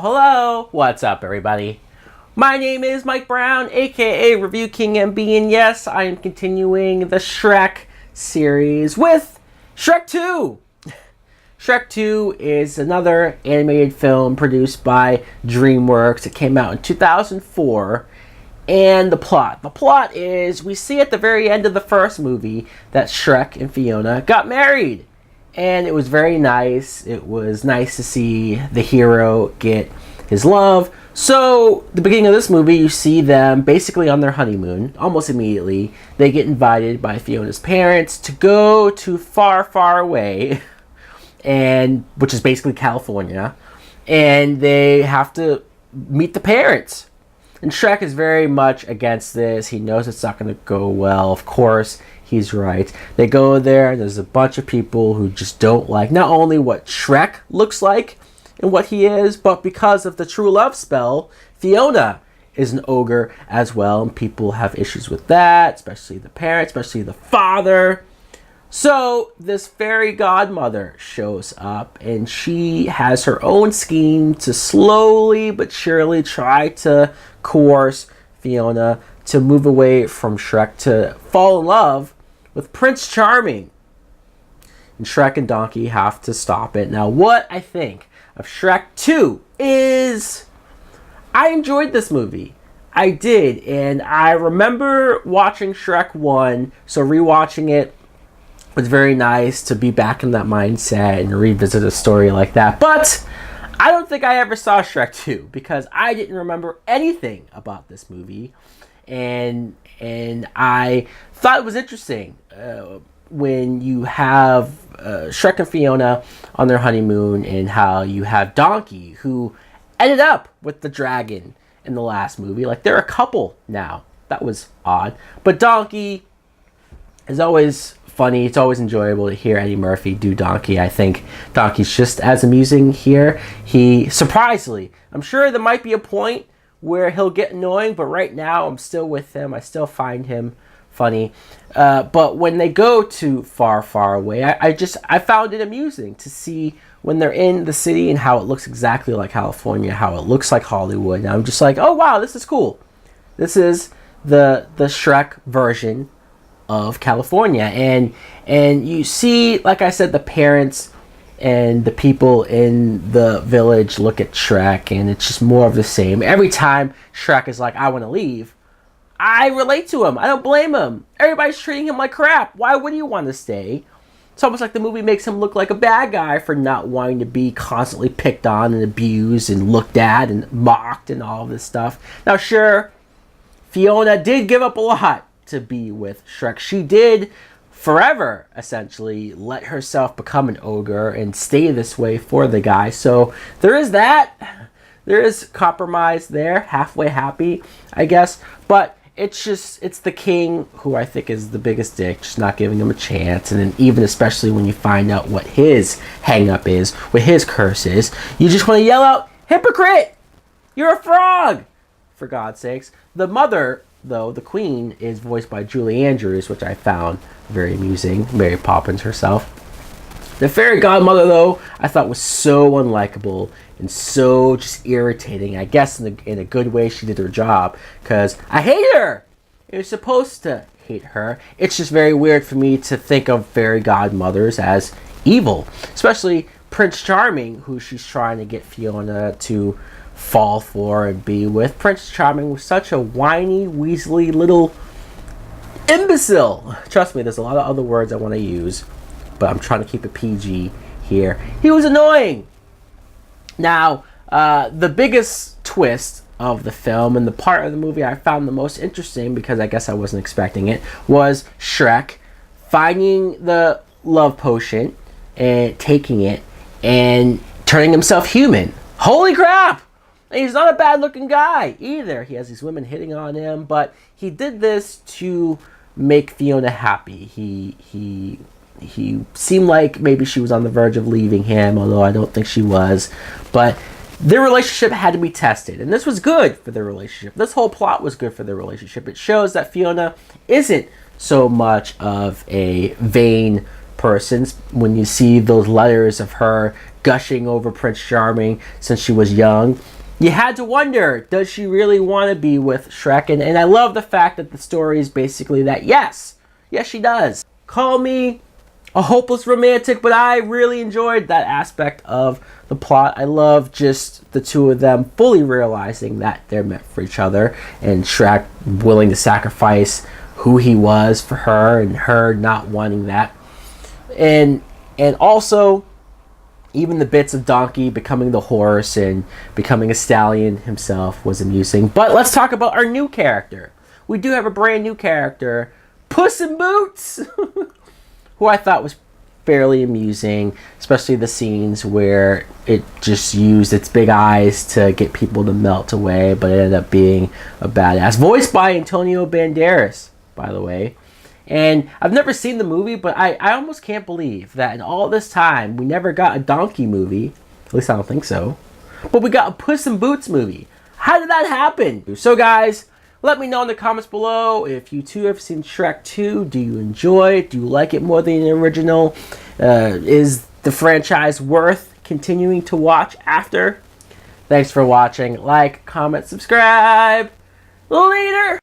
Hello! What's up, everybody? My name is Mike Brown, aka Review King MB, and yes, I am continuing the Shrek series with Shrek 2! Shrek 2 is another animated film produced by DreamWorks. It came out in 2004. And the plot. The plot is, we see at the very end of the first movie that Shrek and Fiona got married. And it was very nice. It was nice to see the hero get his love. So, the beginning of this movie, you see them basically on their honeymoon. Almost immediately, they get invited by Fiona's parents to go to far, far away, and which is basically California. And they have to meet the parents. And Shrek is very much against this. He knows it's not going to go well. Of course, he's right. They go there, and there's a bunch of people who just don't like not only what Shrek looks like and what he is, but because of the true love spell, Fiona is an ogre as well. And people have issues with that, especially the parents, especially the father. So this fairy godmother shows up, and she has her own scheme to slowly but surely try to coerce Fiona to move away from Shrek to fall in love with Prince Charming. And Shrek and Donkey have to stop it. Now, what I think of Shrek 2 is I enjoyed this movie. I did, and I remember watching Shrek 1, so rewatching it was very nice to be back in that mindset and revisit a story like that. But I don't think I ever saw Shrek 2 because I didn't remember anything about this movie. And I thought it was interesting when you have Shrek and Fiona on their honeymoon, and how you have Donkey, who ended up with the dragon in the last movie. Like, they're a couple now. That was odd. But Donkey is always funny. It's always enjoyable to hear Eddie Murphy do Donkey. I think Donkey's just as amusing here. He, surprisingly, I'm sure there might be a point where he'll get annoying, but right now I'm still with him. I still find him funny. But when they go to far, far away, I found it amusing to see when they're in the city and how it looks exactly like California, how it looks like Hollywood. And I'm just like, oh wow, this is cool. This is the Shrek version of California, and you see, like I said, the parents and the people in the village look at Shrek, and it's just more of the same. Every time Shrek is like, I want to leave, I relate to him. I don't blame him. Everybody's treating him like crap. Why would you want to stay? It's almost like the movie makes him look like a bad guy for not wanting to be constantly picked on and abused and looked at and mocked and all of this stuff. Now, sure, Fiona did give up a lot to be with Shrek. She did forever, essentially, let herself become an ogre and stay this way for the guy. So there is that. There is compromise there. Halfway happy, I guess. But it's the king who I think is the biggest dick, just not giving him a chance. And then even especially when you find out what his hang-up is, what his curse is, you just want to yell out, hypocrite! You're a frog! For God's sakes. The mother, though, the queen, is voiced by Julie Andrews, which I found very amusing. Mary Poppins herself. The fairy godmother, though, I thought was so unlikable and so just irritating. I guess in a good way she did her job, because I hate her! You're supposed to hate her. It's just very weird for me to think of fairy godmothers as evil. Especially Prince Charming, who she's trying to get Fiona to fall for and be with. Prince Charming was such a whiny, weaselly little imbecile. Trust me, there's a lot of other words I want to use, but I'm trying to keep it PG here. He was annoying. Now, the biggest twist of the film, and the part of the movie I found the most interesting, because I guess I wasn't expecting it, was Shrek finding the love potion and taking it and turning himself human. Holy crap! And he's not a bad looking guy either. He has these women hitting on him, but he did this to make Fiona happy. He seemed like maybe she was on the verge of leaving him, although I don't think she was. But their relationship had to be tested, and this was good for their relationship. This whole plot was good for their relationship. It shows that Fiona isn't so much of a vain person. When you see those letters of her gushing over Prince Charming since she was young. You had to wonder, does she really want to be with Shrek? And I love the fact that the story is basically that, yes, she does. Call me a hopeless romantic, but I really enjoyed that aspect of the plot. I love just the two of them fully realizing that they're meant for each other, and Shrek willing to sacrifice who he was for her, and her not wanting that. And also, even the bits of Donkey becoming the horse and becoming a stallion himself was amusing. But let's talk about our new character. We do have a brand new character, Puss in Boots, who I thought was fairly amusing, especially the scenes where it just used its big eyes to get people to melt away, but it ended up being a badass. Voiced by Antonio Banderas, by the way. And I've never seen the movie, but I almost can't believe that in all this time, we never got a Donkey movie. At least I don't think so. But we got a Puss in Boots movie. How did that happen? So guys, let me know in the comments below if you too have seen Shrek 2. Do you enjoy it? Do you like it more than the original? Is the franchise worth continuing to watch after? Thanks for watching. Like, comment, subscribe. Later!